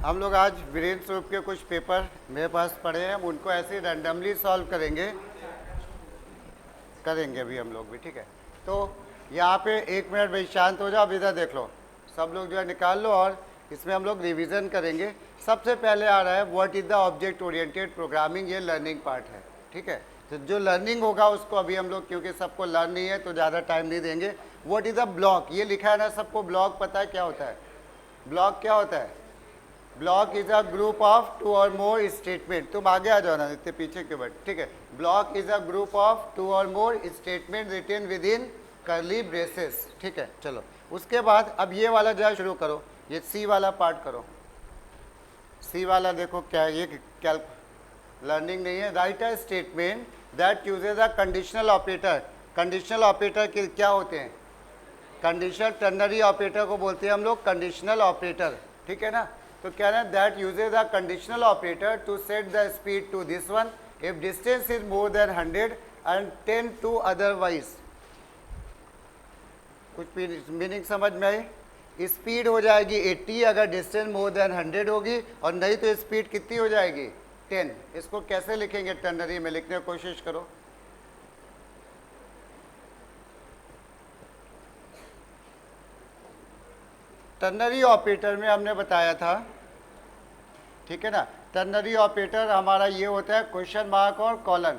हम लोग आज वीरेंद्र स्वरूप के कुछ पेपर मेरे पास पढ़े हैं, हम उनको ऐसे रैंडमली सॉल्व करेंगे अभी हम लोग भी, ठीक है। तो यहाँ पे 1 मिनट भाई शांत हो जाओ, अब इधर देख लो, सब लोग जो है निकाल लो और इसमें हम लोग रिवीजन करेंगे। सबसे पहले आ रहा है what is the object oriented programming, ये लर्निंग पार्ट है, ठीक है। तो जो लर्निंग होगा उसको अभी हम लोग, क्योंकि सबको लर्न नहीं है तो ज़्यादा टाइम नहीं देंगे। व्हाट इज़ द ब्लॉक, ये लिखा है ना, सबको ब्लॉक पता है क्या होता है? ब्लॉक क्या होता है? Block is a group of 2 or more statement. तुम आगे आ जाओ ना, इतने पीछे क्यों बैठ, ठीक है। Block is a group of 2 or more statement written within curly braces, ठीक है। चलो उसके बाद अब ये वाला जो है शुरू करो, ये सी वाला पार्ट करो। सी वाला देखो क्या है, ये क्या लर्निंग नहीं है। Write a statement that uses a conditional operator. Conditional operator के क्या होते हैं? कंडीशनल टर्नरी ऑपरेटर को बोलते हैं हम लोग कंडीशनल ऑपरेटर, ठीक है ना। तो क्या है, that uses a conditional operator to set the speed to this one if distance is more than 100 and 10 to otherwise. कुछ मीनिंग समझ में आई? स्पीड हो जाएगी 80 अगर डिस्टेंस मोर देन 100 होगी, और नहीं तो स्पीड कितनी हो जाएगी? 10। इसको कैसे लिखेंगे? टर्नरी में लिखने की कोशिश करो। टर्नरी ऑपरेटर में हमने बताया था, ठीक है ना। टर्नरी ऑपरेटर हमारा ये होता है क्वेश्चन मार्क और कॉलन।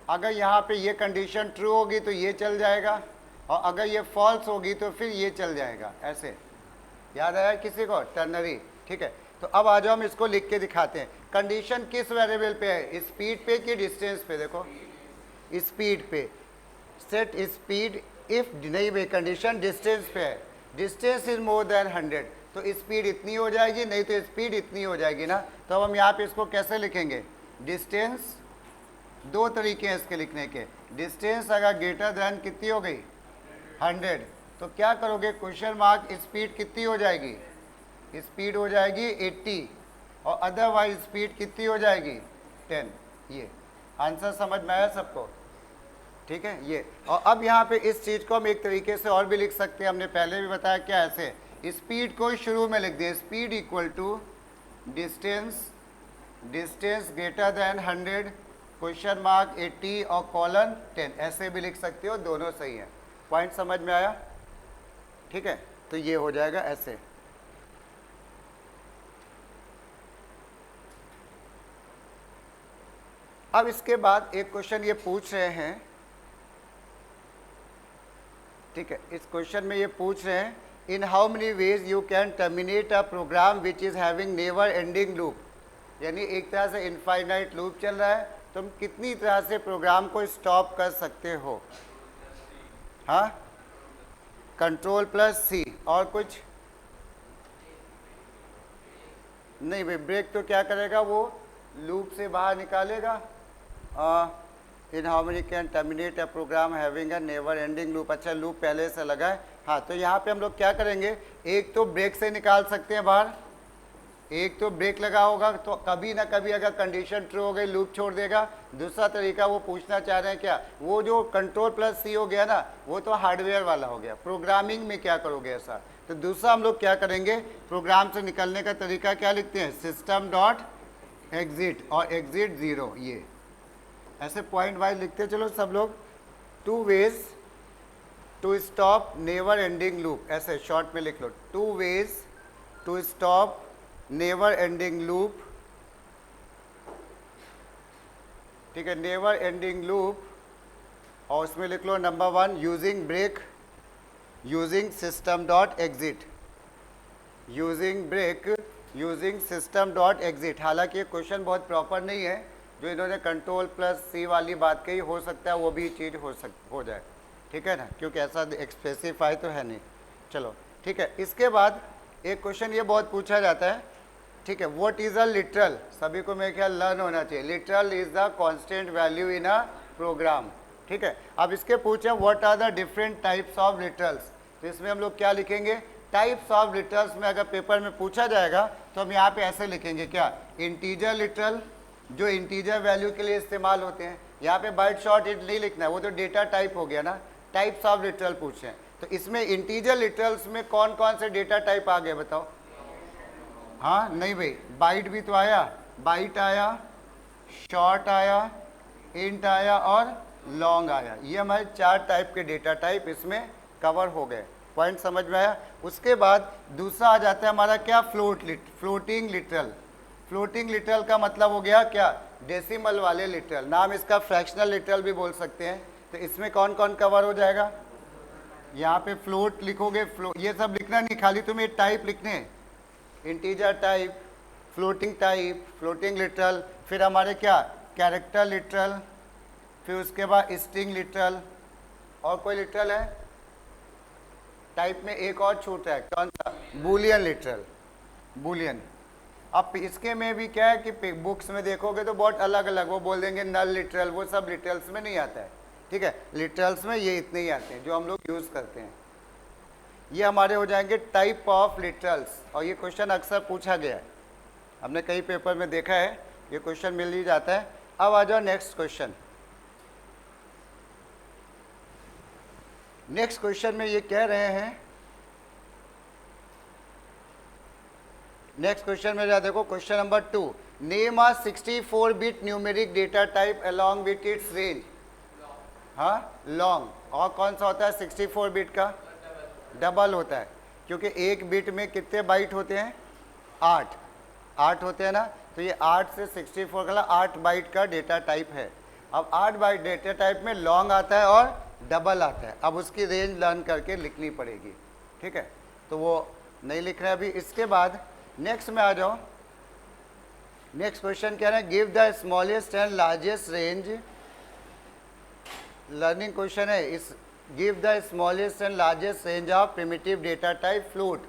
अगर यहाँ पे ये कंडीशन ट्रू होगी तो ये चल जाएगा, और अगर ये फॉल्स होगी तो फिर ये चल जाएगा। ऐसे याद आया किसी को? टर्नरी, ठीक है। तो अब आ जाओ हम इसको लिख के दिखाते हैं। कंडीशन किस वेरिएबल पे है? स्पीड पे कि डिस्टेंस पे? देखो स्पीड पे। सेट स्पीड इफ, नहीं भाई कंडीशन डिस्टेंस पे है, डिस्टेंस इज मोर देन 100 तो स्पीड इतनी हो जाएगी, नहीं तो स्पीड इतनी हो जाएगी ना। तो अब हम यहाँ पे इसको कैसे लिखेंगे? डिस्टेंस, दो तरीके हैं इसके लिखने के। डिस्टेंस अगर ग्रेटर देन कितनी हो गई? 100, तो क्या करोगे? क्वेश्चन मार्क, स्पीड कितनी हो जाएगी? स्पीड हो जाएगी 80, और अदरवाइज स्पीड कितनी हो जाएगी? 10। ये आंसर समझ में आया सबको? ठीक है ये। और अब यहाँ पे इस चीज़ को हम एक तरीके से और भी लिख सकते हैं, हमने पहले भी बताया क्या, ऐसे स्पीड को शुरू में लिख दिया, speed equal to distance, distance greater than 100 question mark 80 और कॉलन 10, ऐसे भी लिख सकते हो, दोनों सही है। पॉइंट समझ में आया? ठीक है, तो ये हो जाएगा ऐसे। अब इसके बाद एक क्वेश्चन ये पूछ रहे हैं, ठीक है। इस क्वेश्चन में ये पूछ रहे हैं, in how many ways you can terminate a program which is having never ending loop. यानी एक तरह से इनफाइनाइट लूप चल रहा है, तुम कितनी तरह से प्रोग्राम को स्टॉप कर सकते हो? हाँ, कंट्रोल प्लस सी, और कुछ नहीं भाई। ब्रेक तो क्या करेगा, वो लूप से बाहर निकालेगा। In how many can terminate a program having a never ending loop. अच्छा, लूप पहले से लगा है। हाँ, तो यहाँ पे हम लोग क्या करेंगे, एक तो ब्रेक से निकाल सकते हैं बाहर, एक तो ब्रेक लगा होगा तो कभी ना कभी अगर कंडीशन ट्रू हो गई लूप छोड़ देगा। दूसरा तरीका वो पूछना चाह रहे हैं क्या, वो जो कंट्रोल प्लस सी हो गया ना, वो तो हार्डवेयर वाला हो गया, प्रोग्रामिंग में क्या करोगे ऐसा। तो दूसरा हम लोग क्या करेंगे, प्रोग्राम से निकलने का तरीका क्या लिखते हैं, सिस्टम डॉट एग्जिट और एग्जिट 0, ये ऐसे पॉइंट वाइज लिखते चलो सब लोग। 2 ways to stop never ending loop, ऐसे शॉर्ट में लिख लो, 2 ways to stop never ending loop, ठीक है, नेवर एंडिंग लूप। और उसमें लिख लो number 1 using break, using system dot exit, using break using system dot exit. हालांकि ये क्वेश्चन बहुत प्रॉपर नहीं है, जो इन्होंने कंट्रोल प्लस सी वाली बात कही, हो सकता है वो भी चीज़ हो जाए, ठीक है ना, क्योंकि ऐसा स्पेसिफाई तो है नहीं। चलो ठीक है। इसके बाद एक क्वेश्चन ये बहुत पूछा जाता है, ठीक है, व्हाट इज़ अ लिटरल। सभी को मेरे ख्याल लर्न होना चाहिए। Literal is the constant value in a program, ठीक है। अब इसके पूछे what are the different types of literals, तो इसमें हम लोग क्या लिखेंगे, टाइप्स ऑफ लिटरल्स में अगर पेपर में पूछा जाएगा तो हम यहाँ पे ऐसे लिखेंगे क्या, इंटीजर लिटरल, जो इंटीजर वैल्यू के लिए इस्तेमाल होते हैं। यहाँ पे बाइट शॉर्ट इट नहीं लिखना है, वो तो डेटा टाइप हो गया ना, टाइप्स ऑफ लिटरल पूछे हैं। तो इसमें इंटीजर लिटरल्स में कौन कौन से डेटा टाइप आ गए बताओ? हाँ नहीं भाई, बाइट भी तो आया, बाइट आया, शॉर्ट आया, इंट आया और लॉन्ग आया। ये हमारे 4 टाइप के डेटा टाइप इसमें कवर हो गए। पॉइंट समझ में आया? उसके बाद दूसरा आ जाता है हमारा क्या, फ्लोटिंग लिटरल। फ्लोटिंग लिटरल का मतलब हो गया क्या, डेसिमल वाले लिटरल। नाम इसका फ्रैक्शनल लिटरल भी बोल सकते हैं। तो इसमें कौन कौन कवर हो जाएगा, यहाँ पे फ्लोट लिखोगे, ये सब लिखना नहीं, खाली तुम्हें टाइप लिखने हैं, इंटीजर टाइप, फ्लोटिंग लिटरल, फिर हमारे क्या, कैरेक्टर लिटरल, फिर उसके बाद स्ट्रिंग लिटरल, और कोई लिटरल है टाइप में, एक और छूट है, कौन सा, बूलियन लिटरल, बूलियन। अब इसके में भी क्या है कि बुक्स में देखोगे तो बहुत अलग अलग, वो बोल देंगे नल लिटरल, वो सब लिटरल्स में नहीं आता है, ठीक है। लिटरल्स में ये इतने ही आते हैं जो हम लोग यूज़ करते हैं। ये हमारे हो जाएंगे टाइप ऑफ लिटरल्स, और ये क्वेश्चन अक्सर पूछा गया है, हमने कई पेपर में देखा है, ये क्वेश्चन मिल ही जाता है। अब आ जाओ नेक्स्ट क्वेश्चन। नेक्स्ट क्वेश्चन में ये कह रहे हैं, नेक्स्ट क्वेश्चन में देखो, question number 2, name a 64 bit numeric data type along with its range. हाँ लॉन्ग, और कौन सा होता है 64 बिट का, डबल होता है, क्योंकि एक बिट में कितने बाइट होते हैं, 8 होते हैं ना, तो ये 8 से 64 का 8 बाइट का डेटा टाइप है। अब 8 बाइट डेटा टाइप में लॉन्ग आता है और डबल आता है, अब उसकी रेंज लर्न करके लिखनी पड़ेगी, ठीक है, तो वो नहीं लिख रहे अभी। इसके बाद नेक्स्ट में आ जाओ, नेक्स्ट क्वेश्चन क्या है, give the smallest and largest range, learning question है इस, give the smallest and largest range of primitive data type float.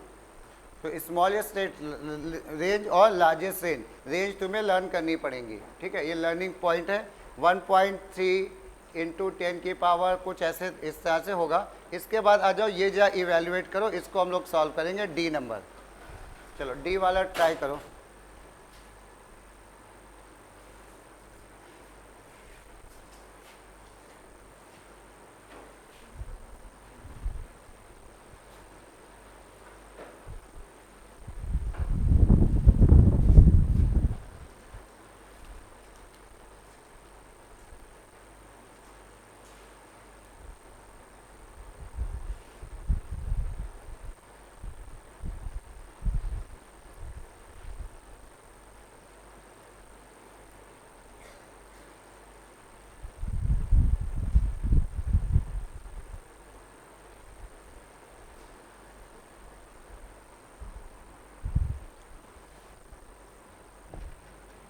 तो स्मॉलेस्ट रेंज और लार्जेस्ट रेंज तुम्हें लर्न करनी पड़ेंगी, ठीक है, ये लर्निंग पॉइंट है। 1.3 इंटू 10 की पावर कुछ ऐसे इस तरह से होगा। इसके बाद आ जाओ, ये जा इवेल्युएट करो, इसको हम लोग सॉल्व करेंगे डी नंबर। चलो डी वाला ट्राई करो।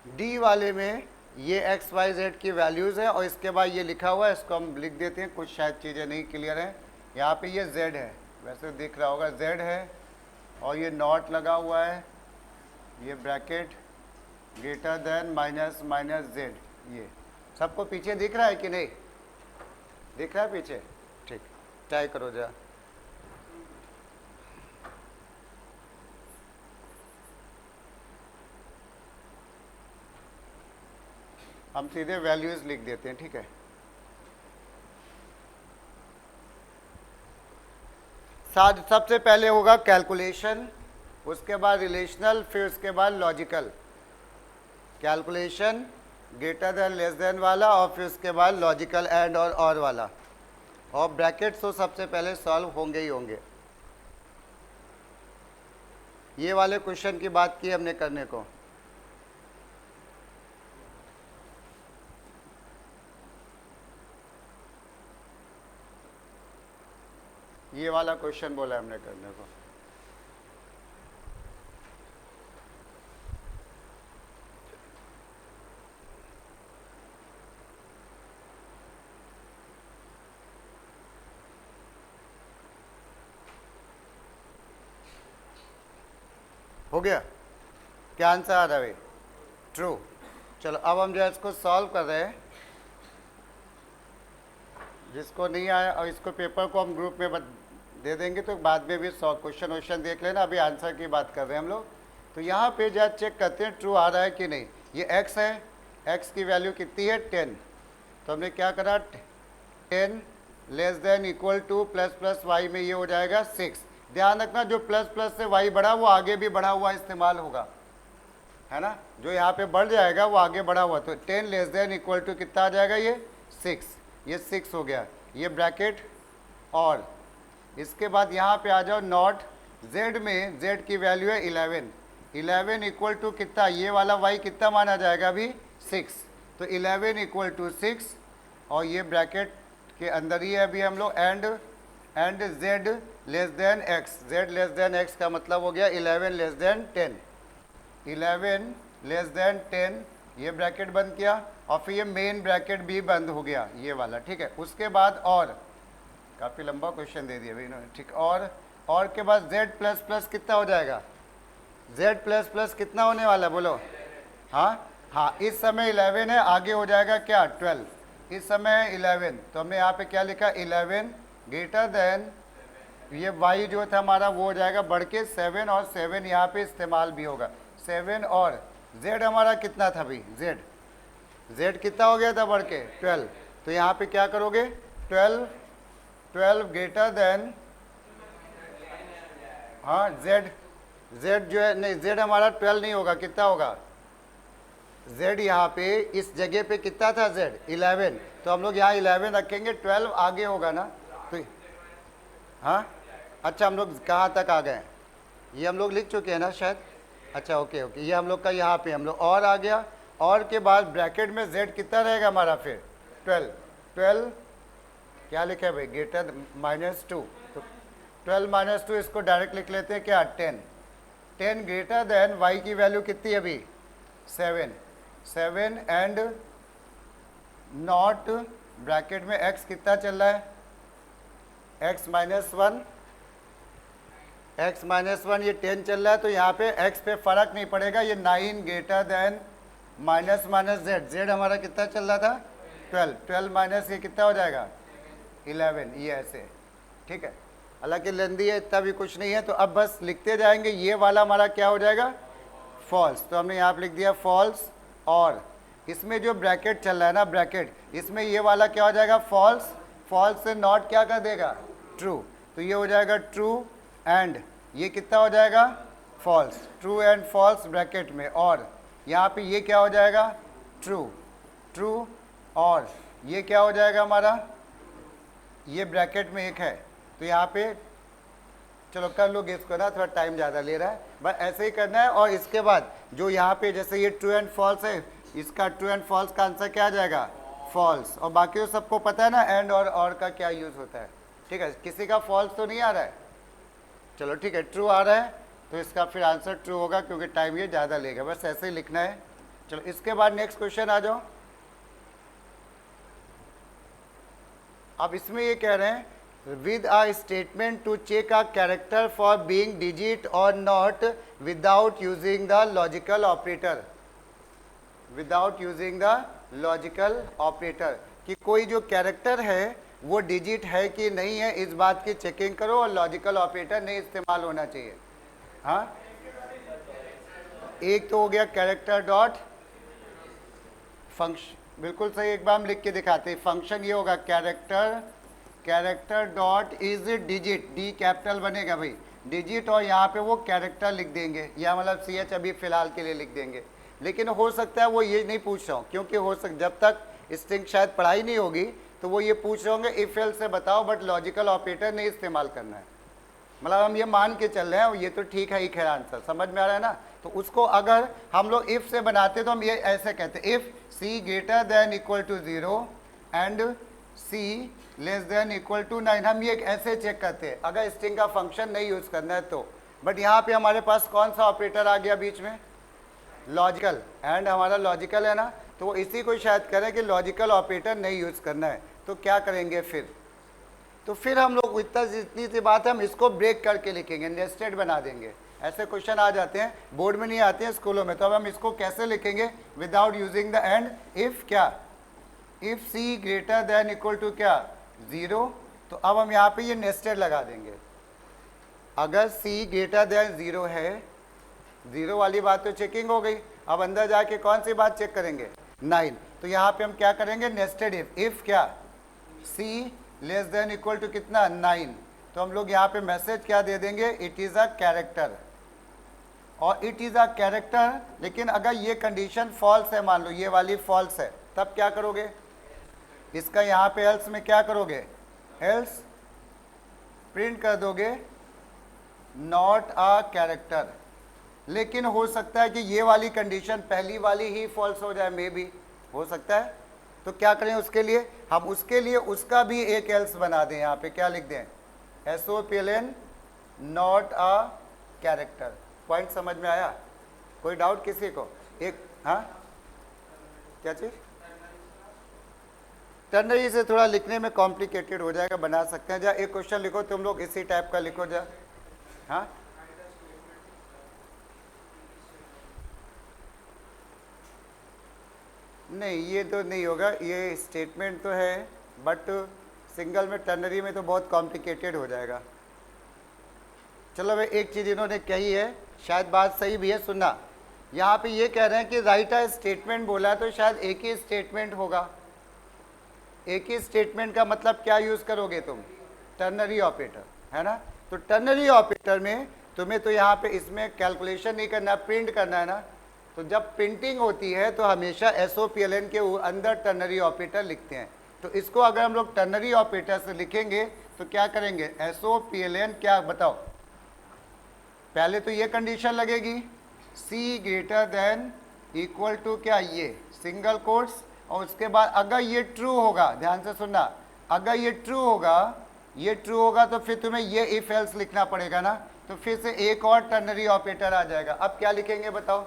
डी वाले में ये एक्स वाई जेड की वैल्यूज़ हैं, और इसके बाद ये लिखा हुआ है, इसको हम लिख देते हैं, कुछ शायद चीज़ें नहीं क्लियर हैं। यहाँ पे ये जेड है, वैसे दिख रहा होगा जेड है, और ये नॉट लगा हुआ है, ये bracket greater than minus minus Z, ये सबको पीछे दिख रहा है कि नहीं दिख रहा है पीछे, ठीक, ट्राई करो जरा। हम सीधे वैल्यूज लिख देते हैं, ठीक है। सबसे पहले होगा कैलकुलेशन, उसके बाद रिलेशनल, फिर उसके बाद logical. Calculation greater than less than वाला, और फिर उसके बाद लॉजिकल एंड और वाला, और ब्रैकेट्स तो सबसे पहले सॉल्व होंगे ही होंगे। ये वाले क्वेश्चन की बात की हमने करने को, ये वाला क्वेश्चन बोला हमने करने को। हो गया, क्या आंसर आ रहा है? ट्रू। चलो अब हम जो है इसको सॉल्व कर रहे हैं, जिसको नहीं आया और इसको पेपर को हम ग्रुप में दे देंगे, तो बाद में भी क्वेश्चन देख लेना, अभी आंसर की बात कर रहे हैं हम लोग। तो यहाँ पे जब चेक करते हैं ट्रू आ रहा है कि नहीं। ये x है, x की वैल्यू कितनी है 10, तो हमने क्या करा 10 less than equal two plus plus y में ये हो जाएगा 6, ध्यान रखना जो प्लस प्लस से वाई बढ़ा वो आगे भी बढ़ा हुआ इस्तेमाल होगा, है ना, जो यहाँ पे बढ़ जाएगा वो आगे बढ़ा हुआ, तो 10 लेस देन इक्वल टू कितना आ जाएगा, ये 6, ये 6 हो गया, ये ब्रैकेट। और इसके बाद यहाँ पे आ जाओ नॉट, z में z की वैल्यू है 11, 11 इक्वल टू कितना, ये वाला y कितना माना जाएगा अभी 6, तो 11 इक्वल टू 6, और ये ब्रैकेट के अंदर ही है अभी हम लोग and z less than x, z less than x का मतलब हो गया 11 लेस देन 10, 11 लेस देन 10, ये ब्रैकेट बंद किया, और फिर ये मेन ब्रैकेट भी बंद हो गया ये वाला, ठीक है। उसके बाद और काफ़ी लंबा क्वेश्चन दे दिया भाई इन्होंने, ठीक, और के बाद z प्लस प्लस कितना हो जाएगा, z प्लस प्लस कितना होने वाला बोलो, हाँ, इस समय 11 है, आगे हो जाएगा क्या 12, इस समय 11, तो हमने यहाँ पे क्या लिखा 11 ग्रेटर देन, ये y जो था हमारा वो हो जाएगा बढ़ के 7, और 7 यहाँ पे इस्तेमाल भी होगा 7, और z हमारा कितना था भाई, z कितना हो गया था बढ़ के 12, तो यहाँ पे क्या करोगे 12 ग्रेटर देन, हाँ z जो है नहीं, z हमारा 12 नहीं होगा, कितना होगा z यहाँ पे इस जगह पे कितना था z 11, तो हम लोग यहाँ 11 रखेंगे, 12 आगे होगा ना, तो हाँ अच्छा हम लोग कहाँ तक आ गए, ये हम लोग लिख चुके हैं ना शायद, अच्छा ओके, ये हम लोग का यहाँ पे हम लोग और आ गया, और के बाद ब्रैकेट में z कितना रहेगा हमारा फिर 12 क्या लिखा है भाई ग्रेटर -2, तो 12 - 2 इसको डायरेक्ट लिख लेते हैं क्या 10 ग्रेटर देन y की वैल्यू कितनी है अभी 7 एंड नॉट ब्रैकेट में x कितना चल रहा है x -1 ये 10 चल रहा है, तो यहाँ पे x पे फर्क नहीं पड़ेगा, ये 9 ग्रेटर देन z हमारा कितना चल रहा था 12 माइनस ये कितना हो जाएगा 11, ये ऐसे, ठीक है, हालांकि लेंदी है इतना भी कुछ नहीं है, तो अब बस लिखते जाएंगे, ये वाला हमारा क्या हो जाएगा फॉल्स, तो हमने यहाँ पे लिख दिया फॉल्स, और इसमें जो ब्रैकेट चल रहा है ना ब्रैकेट, इसमें ये वाला क्या हो जाएगा फॉल्स से नॉट क्या कर देगा ट्रू, तो ये हो जाएगा ट्रू एंड ये कितना हो जाएगा false, true and false bracket में, और यहाँ पे ये क्या हो जाएगा ट्रू, और ये क्या हो जाएगा हमारा, ये ब्रैकेट में एक है, तो यहाँ पे चलो कर लो इसको ना, थोड़ा टाइम ज़्यादा ले रहा है, बस ऐसे ही करना है। और इसके बाद जो यहाँ पे जैसे ये ट्रू एंड फॉल्स है, इसका ट्रू एंड फॉल्स का आंसर क्या आ जाएगा फॉल्स, और बाकी तो सबको पता है ना एंड और का क्या यूज़ होता है, ठीक है, किसी का फॉल्स तो नहीं आ रहा है, चलो ठीक है ट्रू आ रहा है, तो इसका फिर आंसर ट्रू होगा क्योंकि टाइम ये ज़्यादा लेगा, बस ऐसे ही लिखना है। चलो इसके बाद नेक्स्ट क्वेश्चन आ जाओ। अब इसमें ये कह रहे हैं with a statement to check a character for being digit or not without using the logical operator, without using the logical operator, कि कोई जो कैरेक्टर है वो डिजिट है कि नहीं है इस बात की चेकिंग करो, और लॉजिकल ऑपरेटर नहीं इस्तेमाल होना चाहिए। हाँ एक तो हो गया कैरेक्टर डॉट फंक्शन, बिल्कुल सही, एक बार हम लिख के दिखाते हैं, फंक्शन ये होगा character dot is digit, D capital बनेगा भाई डिजिट, और यहाँ पे वो कैरेक्टर लिख देंगे, या मतलब CH अभी फिलहाल के लिए लिख देंगे, लेकिन हो सकता है वो ये नहीं पूछ रहा हूँ, क्योंकि हो सकता जब तक स्ट्रिंग शायद पढ़ाई नहीं होगी तो वो ये पूछ रहे होंगे इफ एल्स से बताओ, बट लॉजिकल ऑपरेटर नहीं इस्तेमाल करना है, मतलब हम ये मान के चल रहे हैं, ये तो ठीक है ही, खैर आंसर समझ में आ रहा है ना। तो उसको अगर हम लोग इफ से बनाते तो हम ये ऐसे कहते if c greater than equal to 0 and c less than equal to 9, हम ये ऐसे चेक करते हैं अगर स्ट्रिंग का फंक्शन नहीं यूज करना है तो। बट यहाँ पे हमारे पास कौन सा ऑपरेटर आ गया बीच में, लॉजिकल, एंड हमारा लॉजिकल है ना, तो वो इसी को शायद करें कि लॉजिकल ऑपरेटर नहीं यूज करना है, तो क्या करेंगे फिर, तो फिर हम लोग इतनी सी बात है, हम इसको ब्रेक करके लिखेंगे, नेस्टेड बना देंगे, ऐसे क्वेश्चन आ जाते हैं, बोर्ड में नहीं आते हैं स्कूलों में, तो अब हम इसको कैसे लिखेंगे without using the and, if क्या, if c greater than equal to क्या 0, तो अब हम यहाँ पे ये नेस्टेड लगा देंगे, अगर c ग्रेटर देन 0 है, 0 वाली बात तो चेकिंग हो गई, अब अंदर जाके कौन सी बात चेक करेंगे 9, तो यहाँ पे हम क्या करेंगे नेस्टेड इफ क्या c less than equal to कितना 9, तो हम लोग यहाँ पे मैसेज क्या दे देंगे, इट इज़ अ कैरेक्टर, और इट इज़ अ कैरेक्टर। लेकिन अगर ये कंडीशन फॉल्स है, मान लो ये वाली फॉल्स है, तब क्या करोगे, इसका यहाँ पे एल्स में क्या करोगे, एल्स प्रिंट कर दोगे नॉट अ कैरेक्टर। लेकिन हो सकता है कि ये वाली कंडीशन पहली वाली ही फॉल्स हो जाए, मे भी हो सकता है। तो क्या करें उसके लिए, हम उसके लिए उसका भी एक एल्स बना दें, यहाँ पे क्या लिख दें, SOPLN not a character. Point समझ में आया, कोई डाउट किसी को, एक हाँ क्या चीज़, टर्नरी से थोड़ा लिखने में कॉम्प्लिकेटेड हो जाएगा, बना सकते हैं। जा एक क्वेश्चन लिखो तुम लोग इसी टाइप का लिखो जा, हाँ नहीं ये तो नहीं होगा, ये स्टेटमेंट तो है बट सिंगल में, टर्नरी में तो बहुत कॉम्प्लिकेटेड हो जाएगा। चलो भाई एक चीज़ इन्होंने कही है, शायद बात सही भी है, सुनना। यहाँ पे ये कह रहे हैं कि राइट अ स्टेटमेंट बोला है, तो शायद एक ही स्टेटमेंट होगा। एक ही स्टेटमेंट का मतलब क्या यूज़ करोगे तुम, टर्नरी ऑपरेटर, है ना। तो टर्नरी ऑपरेटर में तुम्हें तो यहाँ पे इसमें कैलकुलेशन नहीं करना, प्रिंट करना है ना। तो जब प्रिंटिंग होती है तो हमेशा SOPLN के अंदर टर्नरी ऑपरेटर लिखते हैं। तो इसको अगर हम लोग टर्नरी ऑपरेटर से लिखेंगे तो क्या करेंगे, SOPLN क्या बताओ, पहले तो ये कंडीशन लगेगी C greater than equal to क्या, ये सिंगल कोट्स, और उसके बाद अगर ये ट्रू होगा, ध्यान से सुनना, अगर ये ट्रू होगा, ये ट्रू होगा तो फिर तुम्हें ये इफ एल्स लिखना पड़ेगा ना। तो फिर से एक और टर्नरी ऑपरेटर आ जाएगा। अब क्या लिखेंगे बताओ,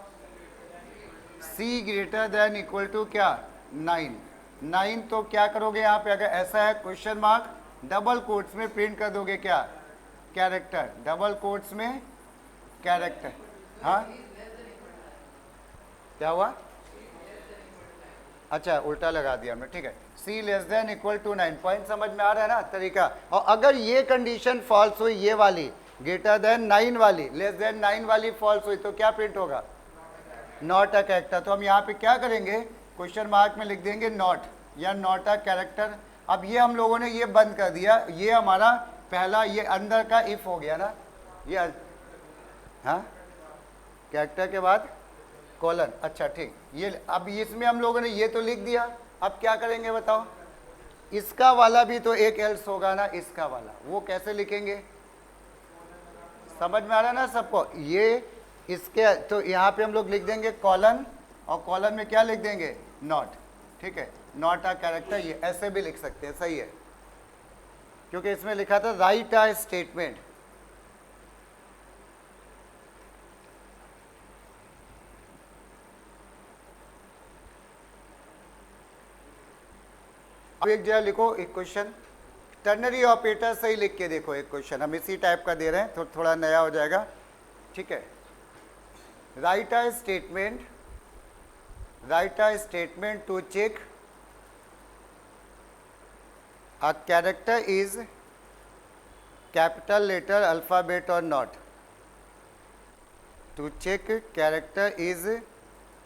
C greater than equal to क्या 9। तो क्या करोगे यहाँ पे, अगर ऐसा है क्वेश्चन मार्क, डबल कोट्स में प्रिंट कर दोगे क्या, कैरेक्टर, डबल कोट्स में कैरेक्टर। हाँ क्या हुआ, अच्छा उल्टा लगा दिया हमने, ठीक है। C less than equal to 9, point समझ में आ रहा है ना तरीका। और अगर ये कंडीशन फॉल्स हुई, ये वाली ग्रेटर देन 9 वाली, लेस देन 9 वाली फॉल्स हुई, तो क्या प्रिंट होगा, नॉट अ कैरेक्टर। तो हम यहाँ पे क्या करेंगे, क्वेश्चन मार्क में लिख देंगे नॉट या नॉट अ कैरेक्टर। अब ये हम लोगों ने ये बंद कर दिया, ये हमारा पहला ये अंदर का इफ हो गया ना, ये हाँ कैरेक्टर के बाद कॉलन, अच्छा ठीक। ये अब इसमें हम लोगों ने ये तो लिख दिया, अब क्या करेंगे बताओ, इसका वाला भी तो एक एल्स होगा ना, इसका वाला, वो कैसे लिखेंगे, समझ में आ रहा है ना सबको। ये इसके तो यहाँ पे हम लोग लिख देंगे कॉलन, और कॉलन में क्या लिख देंगे, नॉट, ठीक है, नॉट अ कैरेक्टर। ये ऐसे भी लिख सकते हैं, सही है, क्योंकि इसमें लिखा था राइट अ स्टेटमेंट। अब एक जगह लिखो एक क्वेश्चन, टर्नरी ऑपरेटर सही लिख के देखो, एक क्वेश्चन हम इसी टाइप का दे रहे हैं, तो थोड़ा नया हो जाएगा, ठीक है। Write a statement, write a statement to check a character is capital letter alphabet or not, to check character is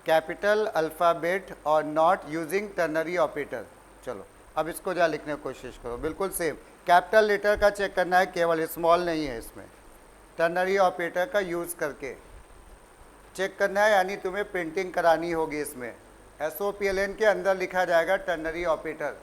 capital alphabet or not using ternary operator. चलो अब इसको जा लिखने की कोशिश करो, बिल्कुल सेम, कैपिटल लेटर का चेक करना है, केवल स्मॉल नहीं है इसमें, टर्नरी ऑपरेटर का यूज़ करके चेक करना है, यानी तुम्हें प्रिंटिंग करानी होगी इसमें। SOPLN के अंदर लिखा जाएगा टर्नरी ऑपरेटर।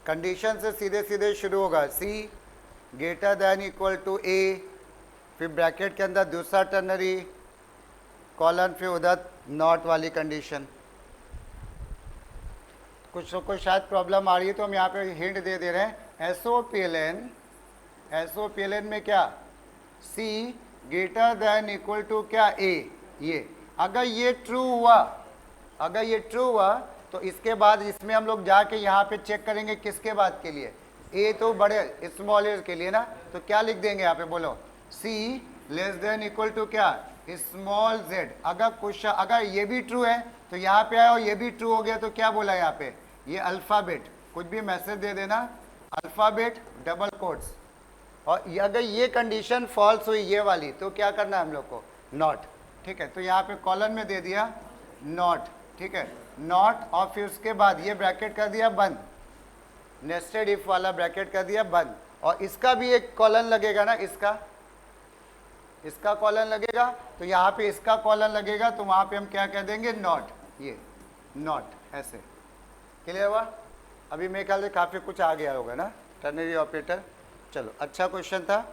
कंडीशन से सीधे सीधे शुरू होगा, C greater than equal to A, फिर ब्रैकेट के अंदर दूसरा टर्नरी, कॉलन, फिर उधर नॉट वाली कंडीशन। कुछ लोग को शायद प्रॉब्लम आ रही है तो हम यहाँ पे हिंट दे रहे हैं, SOPLN में क्या, C greater than equal to क्या A, ये अगर ये ट्रू हुआ, अगर ये ट्रू हुआ तो इसके बाद इसमें हम लोग जाके यहाँ पे चेक करेंगे, किसके बाद के लिए, ए तो बड़े स्मॉल ए के लिए ना, तो क्या लिख देंगे यहाँ पे बोलो, C less than equal to क्या, स्मॉल z। अगर क्वेश्चन, अगर ये भी ट्रू है तो यहाँ पे आया और ये भी ट्रू हो गया, तो क्या बोला यहाँ पे, ये अल्फ़ाबेट, कुछ भी मैसेज दे देना, अल्फ़ाबेट डबल कोट्स, और अगर ये कंडीशन फॉल्स हुई ये वाली तो क्या करना है हम लोग को, नॉट। ठीक है, तो यहाँ पे कॉलन में दे दिया नॉट। ठीक है, नॉट, और फिर उसके बाद ये ब्रैकेट कर दिया बंद, नेस्टेड इफ वाला ब्रैकेट कर दिया बंद, और इसका भी एक कॉलन लगेगा ना, इसका कॉलन लगेगा, तो यहाँ पे इसका कॉलन लगेगा, तो वहाँ पे हम क्या कह देंगे, नॉट, ये नॉट, ऐसे। क्लियर हुआ? अभी मेरे ख्याल से काफ़ी कुछ आ गया होगा ना टर्नरी ऑपरेटर। चलो, अच्छा क्वेश्चन था।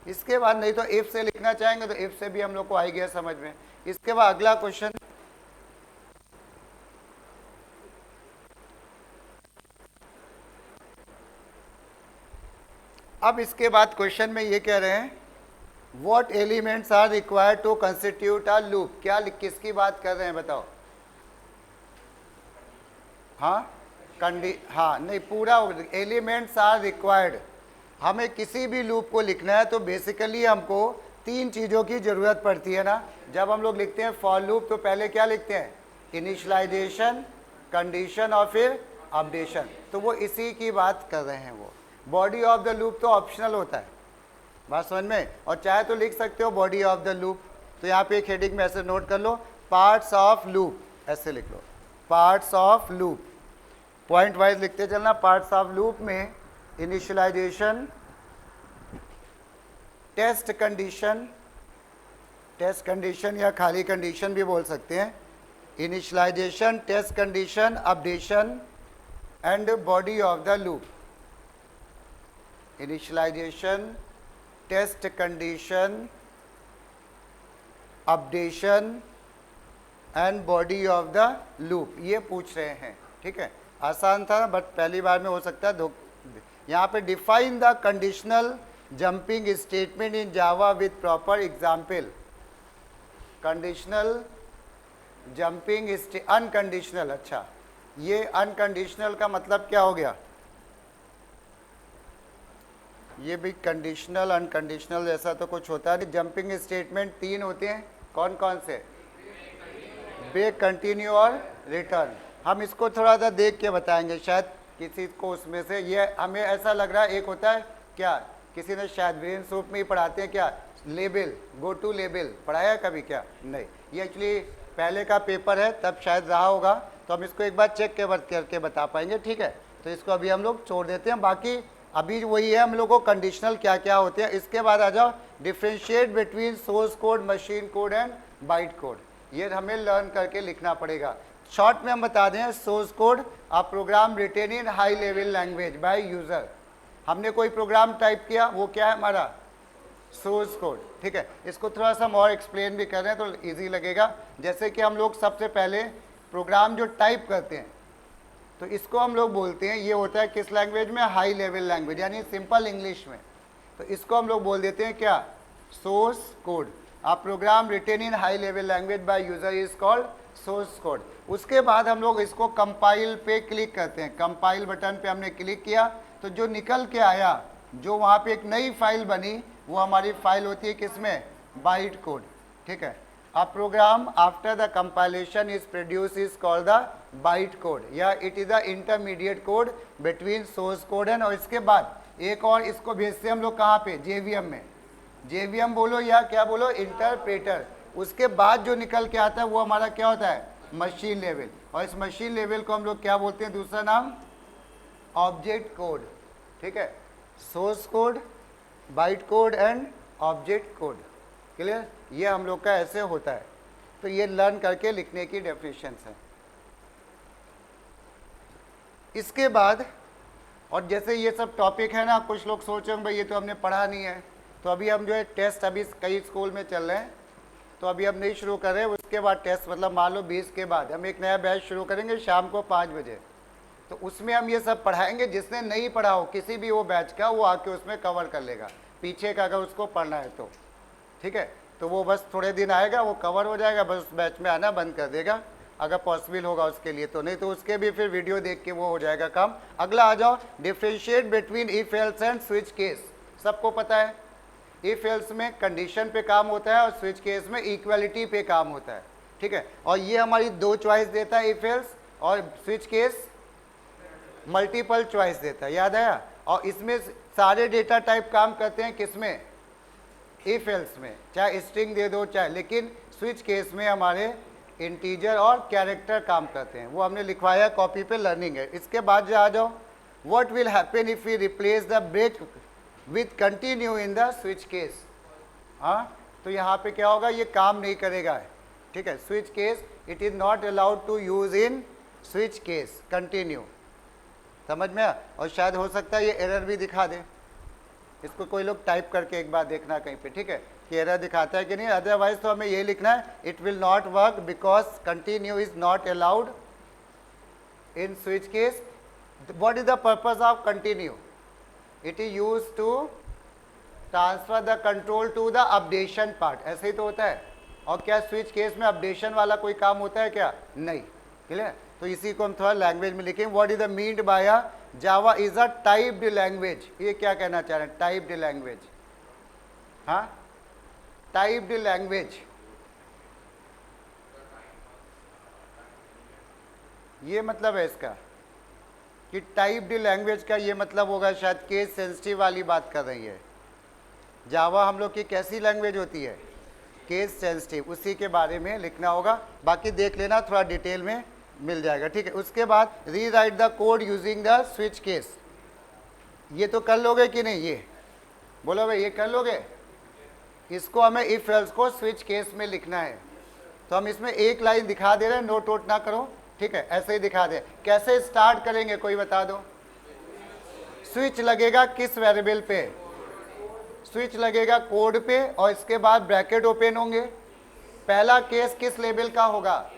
इसके बाद नहीं तो इफ से लिखना चाहेंगे तो इफ से भी हम लोग को आ ही गया समझ में। इसके बाद अगला क्वेश्चन, अब इसके बाद क्वेश्चन में ये कह रहे हैं what elements are required to constitute a loop. क्या किसकी बात कर रहे हैं बताओ? हाँ, हाँ नहीं, पूरा एलिमेंट्स आर रिक्वायर्ड। हमें किसी भी लूप को लिखना है तो बेसिकली हमको 3 चीज़ों की ज़रूरत पड़ती है ना। जब हम लोग लिखते हैं फॉर लूप तो पहले क्या लिखते हैं, इनिशियलाइजेशन, कंडीशन और फिर अपडेशन। तो वो इसी की बात कर रहे हैं। वो बॉडी ऑफ द लूप तो ऑप्शनल होता है, बात समझ में, और चाहे तो लिख सकते हो बॉडी ऑफ द लूप। तो यहाँ पे एक हेडिंग में ऐसे नोट कर लो, पार्ट्स ऑफ लूप, ऐसे लिख लो, parts of loop, point wise लिखते चलना। पार्ट्स ऑफ लूप में इनिशियलाइजेशन, टेस्ट कंडीशन या खाली कंडीशन भी बोल सकते हैं, initialization, test condition, updation and body of the loop. Initialization, test condition, updation and body of the loop, ये पूछ रहे हैं। ठीक है, आसान था बट पहली बार में हो सकता है। यहाँ पे define the conditional jumping statement in Java with proper example. Conditional jumping unconditional, अच्छा ये अनकंडीशनल का मतलब क्या हो गया? ये भी कंडीशनल अनकंडीशनल जैसा तो कुछ होता है नहीं। जंपिंग स्टेटमेंट 3 होते हैं, कौन कौन से? ब्रेक, कंटिन्यू और रिटर्न। हम इसको थोड़ा सा देख के बताएंगे, शायद किसी को उसमें से ये हमें ऐसा लग रहा है। एक होता है क्या, किसी ने शायद ब्रेन सूप में ही पढ़ाते हैं क्या, लेबल, गो टू लेबल पढ़ाया कभी क्या? नहीं, ये एक्चुअली पहले का पेपर है तब शायद रहा होगा, तो हम इसको एक बार चेक करके बता पाएंगे। ठीक है, तो इसको अभी हम लोग छोड़ देते हैं। बाकी अभी वही है हम लोग को कंडीशनल क्या क्या होते हैं। इसके बाद आ जाओ differentiate between source code, machine code and byte code. ये हमें लर्न करके लिखना पड़ेगा। शॉर्ट में हम बता दें, source code a program written in high level language by user. हमने कोई प्रोग्राम टाइप किया, वो क्या है हमारा सोर्स कोड। ठीक है, इसको थोड़ा सा हम और एक्सप्लेन भी कर रहे हैं तो इजी लगेगा। जैसे कि हम लोग सबसे पहले प्रोग्राम जो टाइप करते हैं तो इसको हम लोग बोलते हैं, ये होता है किस लैंग्वेज में, हाई लेवल लैंग्वेज यानी सिंपल इंग्लिश में। तो इसको हम लोग बोल देते हैं क्या, source code. A program written in high level language by user is called source code. उसके बाद हम लोग इसको कंपाइल पे क्लिक करते हैं। कंपाइल बटन पे हमने क्लिक किया तो जो निकल के आया, जो वहाँ पे एक नई फाइल बनी, वो हमारी फाइल होती है किसमें, बाइट कोड। ठीक है, a program after the compilation is produced is called the byte code, या it is the intermediate code between source code and, और इसके बाद एक और इसको भेजते हैं हम लोग कहाँ पे, JVM में। JVM बोलो या क्या बोलो, इंटरप्रेटर। उसके बाद जो निकल के आता है वो हमारा क्या होता है, मशीन लेवल। और इस मशीन लेवल को हम लोग क्या बोलते हैं, दूसरा नाम ऑब्जेक्ट कोड। ठीक है, source code, byte code and object code. Clear? ये हम लोग का ऐसे होता है। तो ये लर्न करके लिखने की डेफिनेशंस है। इसके बाद, और जैसे ये सब टॉपिक है ना, कुछ लोग सोच रहे हैं भाई ये तो हमने पढ़ा नहीं है, तो अभी हम जो है टेस्ट अभी कई स्कूल में चल रहे हैं, तो अभी हम नहीं शुरू कर रहे हैं। उसके बाद टेस्ट, मतलब मान लो 20 के बाद हम एक नया बैच शुरू करेंगे शाम को 5 बजे। तो उसमें हम ये सब पढ़ाएंगे। जिसने नहीं पढ़ा हो किसी भी वो बैच का, वो आके उसमें कवर कर लेगा पीछे का, अगर उसको पढ़ना है तो। ठीक है, तो वो बस थोड़े दिन आएगा, वो कवर हो जाएगा, बस उस बैच में आना बंद कर देगा अगर पॉसिबल होगा उसके लिए, तो नहीं तो उसके भी फिर वीडियो देख के वो हो जाएगा काम। अगला आ जाओ, differentiate between if else and switch case. सबको पता है इफ एल्स में कंडीशन पे काम होता है और स्विच केस में इक्वालिटी पे काम होता है। ठीक है, और ये हमारी 2 चॉइस देता है इफ एल्स, और स्विच केस मल्टीपल चॉइस देता है, याद आया। और इसमें सारे डेटा टाइप काम करते हैं किसमें, इफ एल्स में, चाहे स्ट्रिंग दे दो चाहे, लेकिन स्विच केस में हमारे इंटीजर और कैरेक्टर काम करते हैं। वो हमने लिखवाया कॉपी पे, लर्निंग है। इसके बाद आ जाओ, what will happen if we replace the break with continue in the switch case. हाँ, तो यहाँ पे क्या होगा, ये काम नहीं करेगा, ठीक है। Switch case it is not allowed to use in switch case continue, समझ में। और शायद हो सकता है ये एरर भी दिखा दे, इसको कोई लोग टाइप करके एक बार देखना कहीं पे, ठीक है, कि एरर दिखाता है कि नहीं। अदरवाइज तो हमें ये लिखना है, it will not work because continue is not allowed in switch case. What is the purpose of continue, it is use to transfer the control to the updation part, ऐसे ही तो होता है। और क्या स्विच केस में updation वाला कोई काम होता है क्या, नहीं, क्लियर। तो इसी को हम थोड़ा लैंग्वेज में लिखेंगे। What is the meant by Java is a typed language, ये क्या कहना चाह रहे हैं, टाइप्ड लैंग्वेज। हाँ, टाइप्ड लैंग्वेज, ये मतलब है इसका कि टाइप्ड लैंग्वेज का ये मतलब होगा शायद केस सेंसिटिव वाली बात कर रही है। जावा हम लोग की कैसी लैंग्वेज होती है, केस सेंसिटिव, उसी के बारे में लिखना होगा। बाकी देख लेना, थोड़ा डिटेल में मिल जाएगा, ठीक है। उसके बाद री right the code using the switch case, ये तो कर लोगे कि नहीं, ये बोलो भाई, ये कर लोगे। इसको हमें इफ एल्स को स्विच केस में लिखना है, तो हम इसमें एक लाइन दिखा दे रहे हैं, नोट वोट ना करो, ठीक है, ऐसे ही दिखा दे। कैसे स्टार्ट करेंगे कोई बता दो। स्विच लगेगा किस वेरिएबल पे, स्विच लगेगा कोड पे, और इसके बाद ब्रैकेट ओपन होंगे। पहला केस किस लेवल का होगा,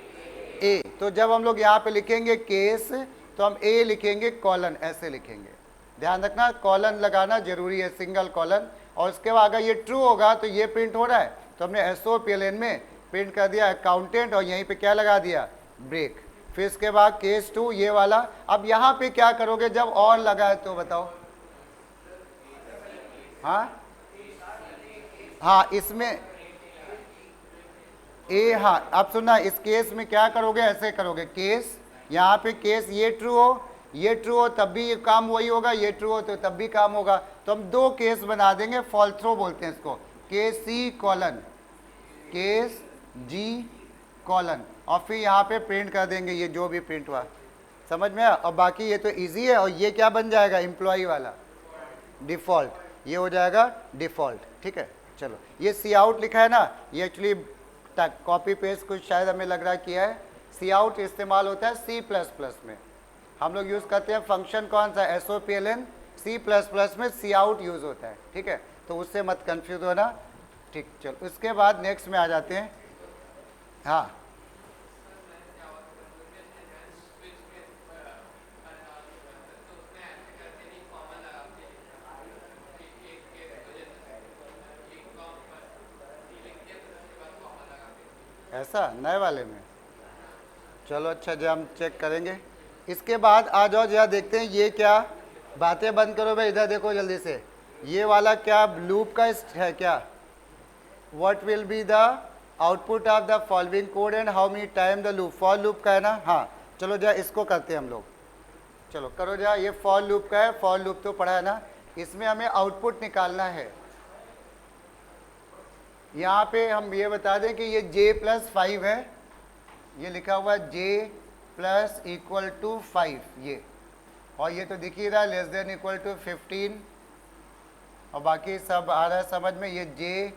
ए। तो जब हम लोग यहाँ पे लिखेंगे केस, तो हम ए लिखेंगे कॉलन, ऐसे लिखेंगे, ध्यान रखना कॉलन लगाना जरूरी है, सिंगल कॉलन। और उसके बाद अगर ये ट्रू होगा तो ये प्रिंट हो रहा है, तो हमने SOPLN में प्रिंट कर दिया अकाउंटेंट, और यहीं पे क्या लगा दिया, ब्रेक। फिर इसके बाद केस 2 ये वाला। अब यहाँ पे क्या करोगे जब और लगा है, तो बताओ। हाँ, इसमें ए, हाँ अब सुनना, इस केस में क्या करोगे, ऐसे करोगे, केस यहाँ पे केस ये ट्रू हो, ये ट्रू हो तब भी ये काम वही होगा, ये ट्रू हो तो तब भी काम होगा। तो हम दो केस बना देंगे, फॉल थ्रो बोलते हैं इसको, केस सी कॉलन, केस जी कॉलन, और फिर यहाँ पे प्रिंट कर देंगे ये जो भी प्रिंट हुआ, समझ में। और बाकी ये तो इजी है। और ये क्या बन जाएगा, एम्प्लॉय वाला डिफ़ॉल्ट, ये हो जाएगा डिफ़ॉल्ट, ठीक है। चलो, ये सी आउट लिखा है ना, ये एक्चुअली कॉपी पेस्ट कुछ शायद हमें लग रहा किया है। सी आउट इस्तेमाल होता है C++ में, हम लोग यूज़ करते हैं फंक्शन कौन सा, SOPLN। C++ में सी आउट यूज़ होता है, ठीक है, तो उससे मत कंफ्यूज होना, ठीक। चलो, उसके बाद नेक्स्ट में आ जाते हैं। हाँ, ऐसा नए वाले में, चलो अच्छा, जब हम चेक करेंगे। इसके बाद आ जाओ जरा देखते हैं ये क्या, बातें बंद करो भाई, इधर देखो जल्दी से। ये वाला क्या लूप का है क्या, what will be the output of the following code and how many time the loop, for loop का है ना। हाँ, चलो जरा इसको करते हैं हम लोग, चलो करो जरा। ये फॉर लूप का है, फॉर लूप तो पढ़ा है ना, इसमें हमें आउटपुट निकालना है। यहाँ पे हम ये बता दें कि ये J+5 है, ये लिखा हुआ है J+=5 ये, और ये तो दिख ही रहा है <=15, और बाकी सब आ रहा है समझ में। ये J+,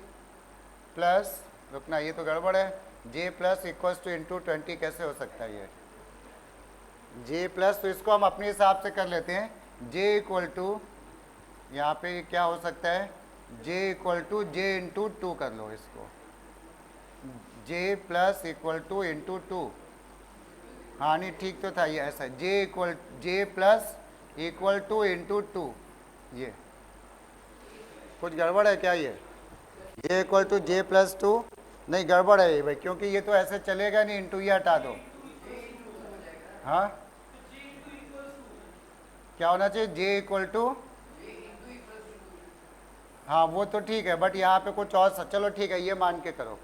रुकना, ये तो गड़बड़ है, J+=20 कैसे हो सकता है ये J+, तो इसको हम अपने हिसाब से कर लेते हैं। J=, यहाँ पे क्या हो सकता है, J=J×2 कर लो इसको, J+=2, हाँ नहीं ठीक तो था ये, ऐसा J+2 ये कुछ गड़बड़ है क्या, ये J=J+2 नहीं, गड़बड़ है ये भाई, क्योंकि ये तो ऐसे चलेगा नहीं, इंटू ये हटा दो। हाँ, क्या होना चाहिए, J=, हाँ वो तो ठीक है, बट यहाँ पे कुछ और, चलो ठीक है ये मान के करो,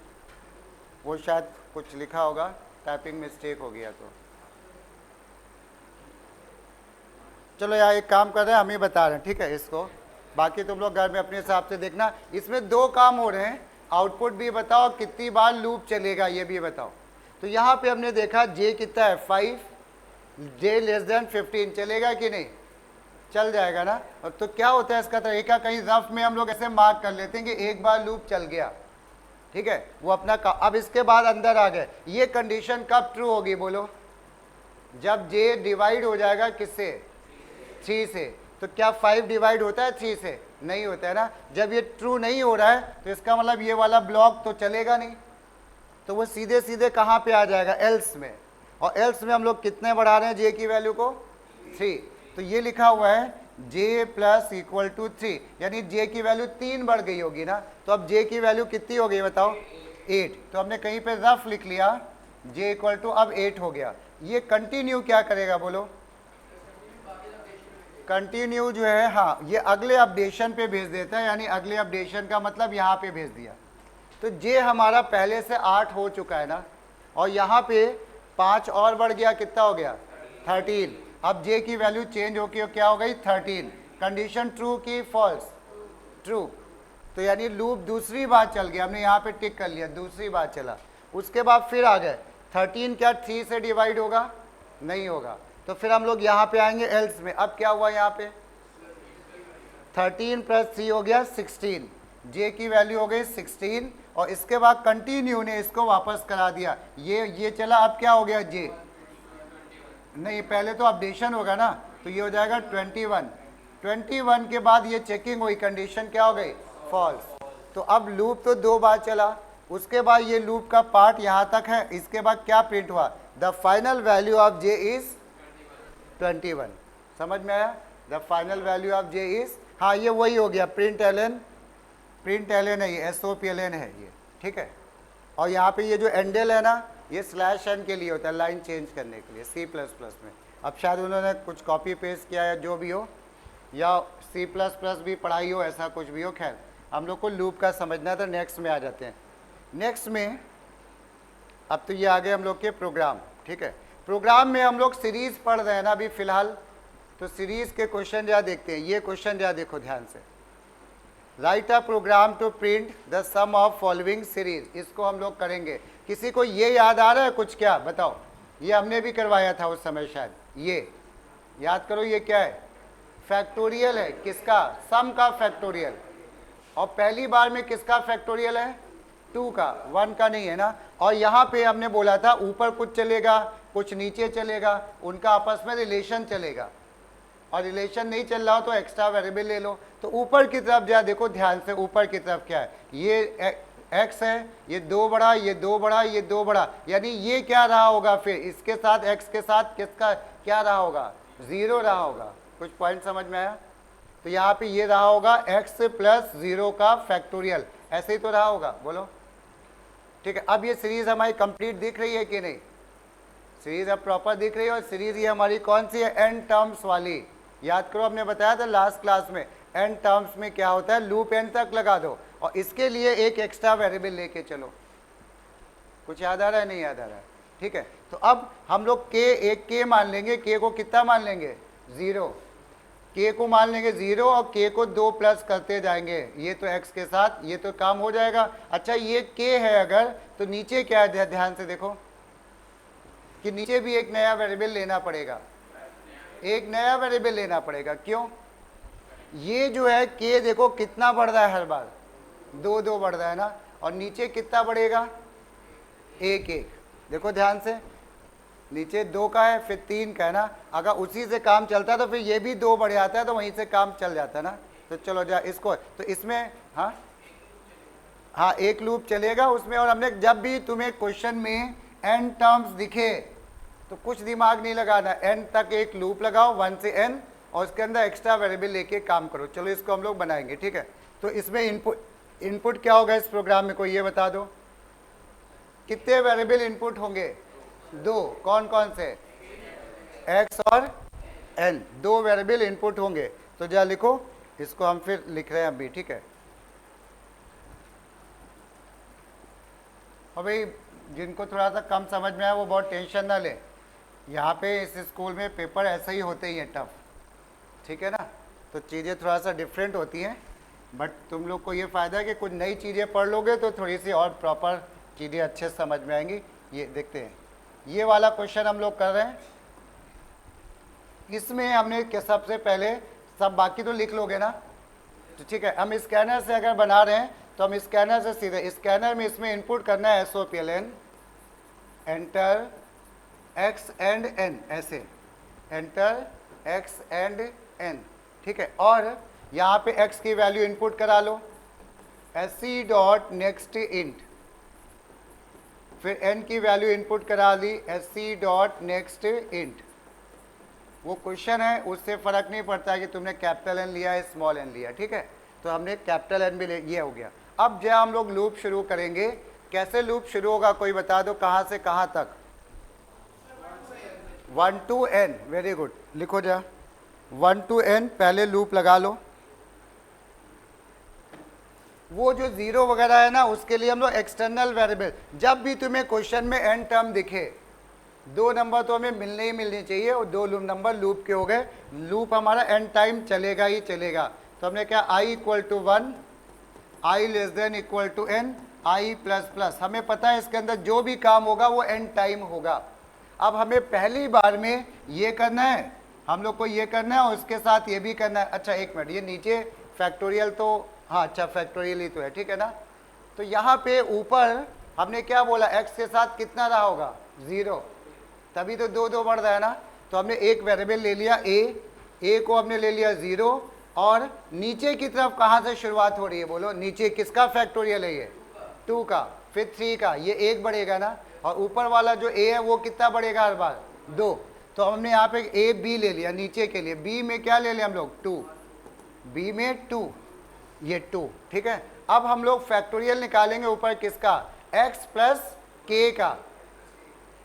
वो शायद कुछ लिखा होगा, टाइपिंग मिस्टेक हो गया। तो चलो यार एक काम कर रहे हैं, हम ही बता रहे हैं, ठीक है, इसको बाकी तुम लोग घर में अपने हिसाब से देखना। इसमें दो काम हो रहे हैं, आउटपुट भी बताओ, कितनी बार लूप चलेगा ये भी बताओ। तो यहाँ पे हमने देखा जे कितना है 5, जे लेस देन 15 चलेगा कि नहीं, चल जाएगा ना। और तो क्या होता है इसका तरीका, कहीं रफ में हम लोग ऐसे मार्क कर लेते हैं कि एक बार लूप चल गया, ठीक है, वो अपना अब इसके बाद अंदर आ गए। ये कंडीशन कब ट्रू होगी बोलो, जब जे डिवाइड हो जाएगा किससे, 3 से। तो क्या 5 डिवाइड होता है 3 से, नहीं होता है ना। जब ये ट्रू नहीं हो रहा है तो इसका मतलब ये वाला ब्लॉक तो चलेगा नहीं, तो वो सीधे सीधे कहाँ पे आ जाएगा, एल्स में। और एल्स में हम लोग कितने बढ़ा रहे हैं जे की वैल्यू को, 3। तो ये लिखा हुआ है जे प्लस इक्वल टू 3, यानी जे की वैल्यू 3 बढ़ गई होगी ना। तो अब जे की वैल्यू कितनी हो गई बताओ, 8। तो हमने कहीं पे रफ लिख लिया जे इक्वल टू अब 8 हो गया। ये कंटिन्यू क्या करेगा बोलो, कंटिन्यू जो है, हाँ, ये अगले अपडेशन पे भेज देता है, यानी अगले अपडेशन का मतलब यहाँ पे भेज दिया। तो जे हमारा पहले से 8 हो चुका है ना, और यहाँ पे 5 और बढ़ गया, कितना हो गया 13। अब जे की वैल्यू चेंज होकर क्या हो गई 13। कंडीशन ट्रू की फॉल्स, ट्रू। तो यानी लूप दूसरी बार चल गया, हमने यहाँ पे टिक कर लिया, दूसरी बार चला। उसके बाद फिर आ गए 13, क्या 3 से डिवाइड होगा, नहीं होगा। तो फिर हम लोग यहाँ पे आएंगे एल्स में। अब क्या हुआ यहाँ पे 13 प्लस 3 हो गया 16, जे की वैल्यू हो गई 16। और इसके बाद कंटिन्यू ने इसको वापस करा दिया, ये चला। अब क्या हो गया जे, नहीं पहले तो अपडेशन होगा ना, तो ये हो जाएगा 21। 21 के बाद ये चेकिंग हुई, कंडीशन क्या हो गई फॉल्स। तो अब लूप तो 2 बार चला, उसके बाद ये लूप का पार्ट यहाँ तक है। इसके बाद क्या प्रिंट हुआ, the final value of J is 21। समझ में आया, the final value of J is, हाँ ये वही हो गया प्रिंट एलन है, ये SOPLN है ये, ठीक है। और यहाँ पे ये जो एंडल है ना, ये /n के लिए होता है, लाइन चेंज करने के लिए C++ में। अब शायद उन्होंने कुछ कॉपी पेस्ट किया है, जो भी हो, या C++ भी पढ़ाई हो, ऐसा कुछ भी हो। खैर हम लोग को लूप का समझना है, तो नेक्स्ट में आ जाते हैं। नेक्स्ट में अब तो ये आ गए हम लोग के प्रोग्राम, ठीक है। प्रोग्राम में हम लोग सीरीज पढ़ रहे हैं ना अभी फिलहाल, तो सीरीज के क्वेश्चन जरा देखते हैं। ये क्वेश्चन जरा देखो ध्यान से, write a program to print the sum of following series. इसको हम लोग करेंगे। किसी को ये याद आ रहा है कुछ, क्या बताओ, ये हमने भी करवाया था उस समय शायद, ये याद करो, ये क्या है, फैक्टोरियल है। किसका, सम का फैक्टोरियल। और पहली बार में किसका फैक्टोरियल है, 2 का, 1 का नहीं है ना। और यहाँ पे हमने बोला था ऊपर कुछ चलेगा कुछ नीचे चलेगा, उनका आपस में रिलेशन चलेगा। और रिलेशन नहीं चल रहा हो तो एक्स्ट्रा वेरिएबल ले लो। तो ऊपर की तरफ जरा देखो ध्यान से, ऊपर की तरफ क्या है, ये x है, ये 2 बढ़ा, ये 2 बढ़ा, ये 2 बढ़ा, यानी ये क्या रहा होगा, फिर इसके साथ x के साथ किसका क्या रहा होगा, 0 रहा होगा। कुछ पॉइंट समझ में आया। तो यहाँ पे ये रहा होगा x प्लस 0 का फैक्टोरियल, ऐसे ही तो रहा होगा, बोलो, ठीक है। अब ये सीरीज हमारी कंप्लीट दिख रही है कि नहीं, सीरीज अब प्रॉपर दिख रही है। और सीरीज ये हमारी कौन सी है, n टर्म्स वाली। याद करो, हमने बताया था लास्ट क्लास में, n टर्म्स में क्या होता है, लूप n तक लगा दो और इसके लिए एक एक्स्ट्रा वेरिएबल लेके चलो। कुछ याद आ रहा है, नहीं याद आ रहा है, ठीक है। तो अब हम लोग एक k मान लेंगे, k को कितना मान लेंगे, 0, k को मान लेंगे 0 और k को 2 प्लस करते जाएंगे, ये तो x के साथ, ये तो काम हो जाएगा। अच्छा ये k है अगर, तो नीचे क्या है, ध्यान से देखो कि नीचे भी एक नया वेरिएबल लेना पड़ेगा, एक नया वेरिएबल लेना पड़ेगा। क्यों, ये जो है k देखो कितना बढ़ रहा है, हर बार 2 बढ़ रहा है ना। और नीचे कितना बढ़ेगा, 1 देखो ध्यान से, नीचे 2 का है, फिर 3 का है ना। अगर उसी से काम चलता है तो फिर ये भी 2 बढ़ जाता है, तो वहीं से काम चल जाता है ना। तो चलो जा इसको, तो इसमें हाँ एक लूप चलेगा उसमें। और हमने जब भी तुम्हें क्वेश्चन में n टर्म्स दिखे तो कुछ दिमाग नहीं लगाना, n तक एक लूप लगाओ 1 से n, और उसके अंदर एक्स्ट्रा वेरिएबल लेके काम करो। चलो इसको हम लोग बनाएंगे, ठीक है। तो इसमें इनपुट क्या होगा इस प्रोग्राम में, कोई ये बता दो, कितने वेरिएबल इनपुट होंगे, 2, कौन कौन से, x और n, 2 वेरिएबल इनपुट होंगे। तो जरा लिखो, इसको हम फिर लिख रहे हैं अभी, ठीक है। और भाई जिनको थोड़ा सा कम समझ में आया वो बहुत टेंशन ना ले, यहाँ पे इस स्कूल में पेपर ऐसे ही होते ही हैं, टफ, ठीक है ना। तो चीज़ें थोड़ा सा डिफरेंट होती हैं, बट तुम लोग को ये फ़ायदा है कि कुछ नई चीज़ें पढ़ लोगे तो थोड़ी सी और प्रॉपर चीज़ें अच्छे से समझ में आएंगी। ये देखते हैं, ये वाला क्वेश्चन हम लोग कर रहे हैं। इसमें हमने सबसे पहले सब बाकी तो लिख लोगे ना, तो ठीक है। हम स्कैनर से अगर बना रहे हैं तो हम स्कैनर से सीधे स्कैनर में इसमें इनपुट करना है SOPLN, enter X and N, ऐसे एंटर X एंड N, ठीक है। और यहाँ पे X की वैल्यू इनपुट करा लो, SC डॉट नेक्स्ट इंट, फिर N की वैल्यू इनपुट करा दी SC डॉट नेक्स्ट इंट। वो क्वेश्चन है, उससे फ़र्क नहीं पड़ता है कि तुमने कैपिटल N लिया है स्मॉल n लिया, ठीक है। तो हमने कैपिटल N भी ये हो गया। अब जब हम लोग लूप शुरू करेंगे, कैसे लूप शुरू होगा कोई बता दो, कहाँ से कहाँ तक? 1 to n, वेरी गुड, लिखो जा 1 to n, पहले लूप लगा लो। वो जो जीरो वगैरह है ना, उसके लिए हम लोग एक्सटर्नल वेरिएबल, जब भी तुम्हें क्वेश्चन में n टर्म दिखे, 2 नंबर तो हमें मिलने ही मिलनी चाहिए, और 2 नंबर लूप के हो गए। लूप हमारा n टाइम चलेगा ही चलेगा। तो हमने क्या, i equal to 1, i less than equal to n, i plus plus, हमें पता है इसके अंदर जो भी काम होगा वो n टाइम होगा। अब हमें पहली बार में ये करना है, हम लोग को ये करना है और उसके साथ ये भी करना है। अच्छा एक मिनट, ये नीचे फैक्टोरियल तो, हाँ अच्छा फैक्टोरियल ही तो है, ठीक है ना। तो यहाँ पे ऊपर हमने क्या बोला, x के साथ कितना रहा होगा, 0, तभी तो 2 2 बढ़ रहा है ना। तो हमने एक वेरिएबल ले लिया a को हमने ले लिया 0, और नीचे की तरफ कहाँ से शुरुआत हो रही है बोलो, नीचे किसका फैक्टोरियल है, ये 2 का, फिर 3 का, ये 1 बढ़ेगा ना, और ऊपर वाला जो a है वो कितना बढ़ेगा हर बार, 2। तो हमने यहाँ पे a b ले लिया नीचे के लिए, b में क्या ले लिया हम लोग, 2, b में 2, ये 2, ठीक है। अब हम लोग फैक्टोरियल निकालेंगे ऊपर किसका, x प्लस k का,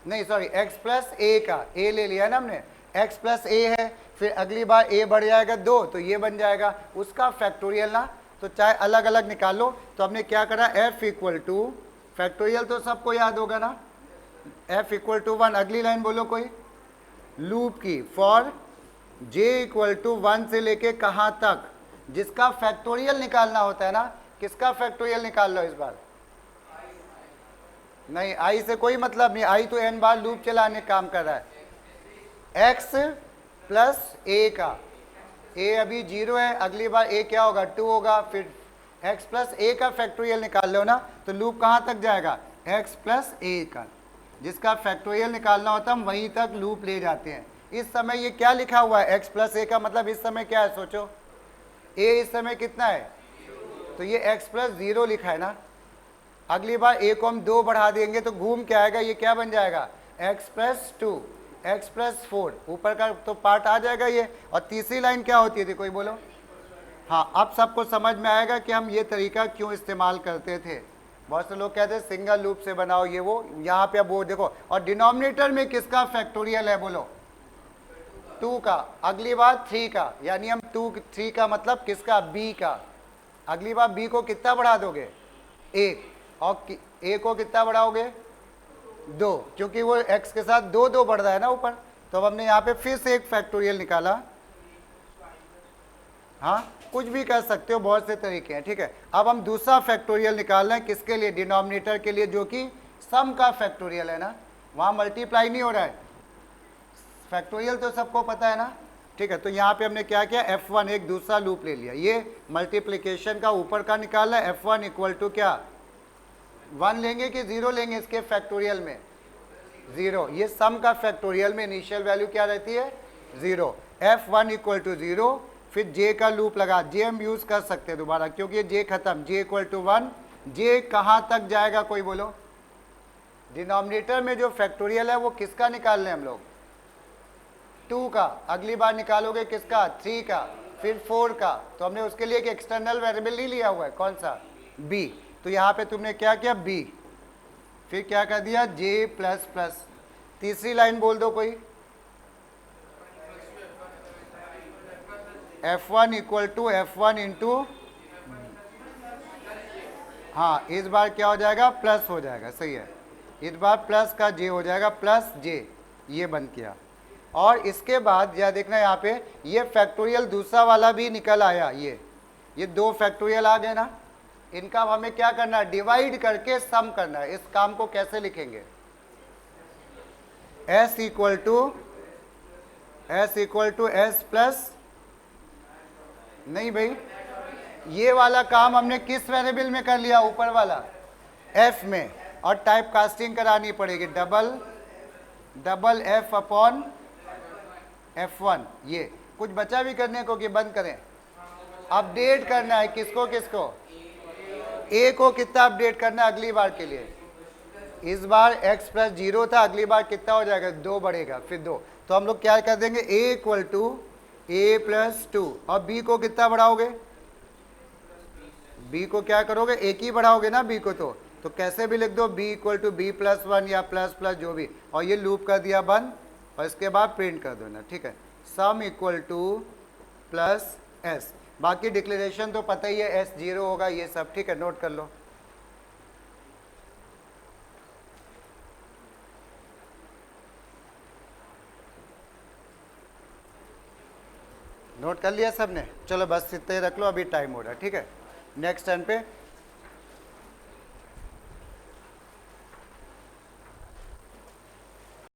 नहीं सॉरी x प्लस a का, a ले लिया ना हमने, x प्लस a है, फिर अगली बार a बढ़ जाएगा 2, तो ये बन जाएगा उसका फैक्टोरियल ना। तो चाहे अलग अलग निकाल लो। तो हमने क्या करा, f इक्वल टू, फैक्टोरियल तो सबको याद होगा ना, f इक्वल टू 1, अगली लाइन बोलो कोई, लूप की फॉर j इक्वल टू 1 से लेके कहाँ तक, जिसका फैक्टोरियल निकालना होता है ना, किसका फैक्टोरियल निकाल लो इस बार, नहीं आई से कोई मतलब नहीं, आई तो n बार लूप चलाने काम कर रहा है। x प्लस a का, a अभी 0 है, अगली बार a क्या होगा, 2 होगा, फिर x प्लस a का फैक्टोरियल निकाल लो ना, तो लूप कहाँ तक जाएगा, x प्लस a का, जिसका फैक्टोरियल निकालना होता है हम वहीं तक लूप ले जाते हैं। इस समय ये क्या लिखा हुआ है, x प्लस a का मतलब इस समय क्या है, सोचो a इस समय कितना है, तो ये x प्लस 0 लिखा है ना। अगली बार a को हम 2 बढ़ा देंगे तो घूम के आएगा, ये क्या बन जाएगा, x प्लस 2, x प्लस 4, ऊपर का तो पार्ट आ जाएगा ये। और तीसरी लाइन क्या होती थी कोई बोलो, हाँ अब सबको समझ में आएगा कि हम ये तरीका क्यों इस्तेमाल करते थे। बहुत से लोग कहते हैं सिंगल लूप से बनाओ ये वो, यहाँ पे अब वो देखो, और डिनोमिनेटर में किसका फैक्टोरियल है बोलो, 2 का, अगली बार 3 का, यानी हम 3 का मतलब किसका, b का, अगली बार b को कितना बढ़ा दोगे, 1, और a को कितना बढ़ाओगे, 2, क्योंकि वो x के साथ 2 2 बढ़ रहा है ना ऊपर। तो अब हमने यहाँ पे फिर से एक फैक्टोरियल निकाला, हाँ कुछ भी कर सकते हो, बहुत से तरीके हैं, ठीक है। अब हम दूसरा फैक्टोरियल निकाल रहे हैं, किसके लिए, डिनोमिनेटर के लिए, जो कि सम का फैक्टोरियल है ना, वहाँ मल्टीप्लाई नहीं हो रहा है, फैक्टोरियल तो सबको पता है ना, ठीक है। तो यहाँ पे हमने क्या किया, f1 एक दूसरा लूप ले लिया, ये मल्टीप्लिकेशन का ऊपर का निकाला, f1 इक्वल टू क्या, 1 लेंगे कि 0 लेंगे, इसके फैक्टोरियल में 0, ये सम का फैक्टोरियल में इनिशियल वैल्यू क्या रहती है, 0, f1 इक्वल टू 0, फिर j का लूप लगा, j हम यूज कर सकते हैं दोबारा क्योंकि ये j खत्म, j इक्वल टू 1, j कहाँ तक जाएगा कोई बोलो, डिनोमिनेटर में जो फैक्टोरियल है वो किसका निकाल लें हम लोग, 2 का, अगली बार निकालोगे किसका, 3 का, फिर 4 का। तो हमने उसके लिए एक एक्सटर्नल वेरिएबल नहीं लिया हुआ है, कौन सा, b। तो यहाँ पे तुमने क्या किया, b, फिर क्या कर दिया, j प्लस प्लस। तीसरी लाइन बोल दो कोई, f1 equal to f1 into, हाँ इस बार क्या हो जाएगा, प्लस हो जाएगा, सही है, इस बार प्लस का j हो जाएगा, प्लस j, ये बंद किया। और इसके बाद यह देखना यहाँ पे ये फैक्टोरियल दूसरा वाला भी निकल आया, ये 2 फैक्टोरियल आ गए ना, इनका हमें क्या करना है, डिवाइड करके सम करना है। इस काम को कैसे लिखेंगे, s equal to s plus, नहीं भाई ये वाला काम हमने किस वेरिएबल में कर लिया, ऊपर वाला f में, और टाइप कास्टिंग करानी पड़ेगी, डबल f अपॉन f1। ये कुछ बचा भी करने को कि बंद करें, अपडेट करना है किसको किसको, a को कितना अपडेट करना है अगली बार के लिए। इस बार x प्लस 0 था, अगली बार कितना हो जाएगा, 2 बढ़ेगा, फिर 2, तो हम लोग क्या कर देंगे, a equal to a plus 2, और b को कितना बढ़ाओगे, b को क्या करोगे, एक ही बढ़ाओगे ना b को, तो कैसे भी लिख दो b equal to b plus 1 या प्लस प्लस जो भी, और ये लूप कर दिया बंद, और इसके बाद प्रिंट कर दो ना, ठीक है, sum equal two plus s। बाकी डिक्लेरेशन तो पता ही है, s 0 होगा, ये सब ठीक है, नोट कर लो। नोट कर लिया सबने, चलो बस इतना ही रख लो, अभी टाइम हो रहा है, ठीक है। नेक्स्ट टर्न पे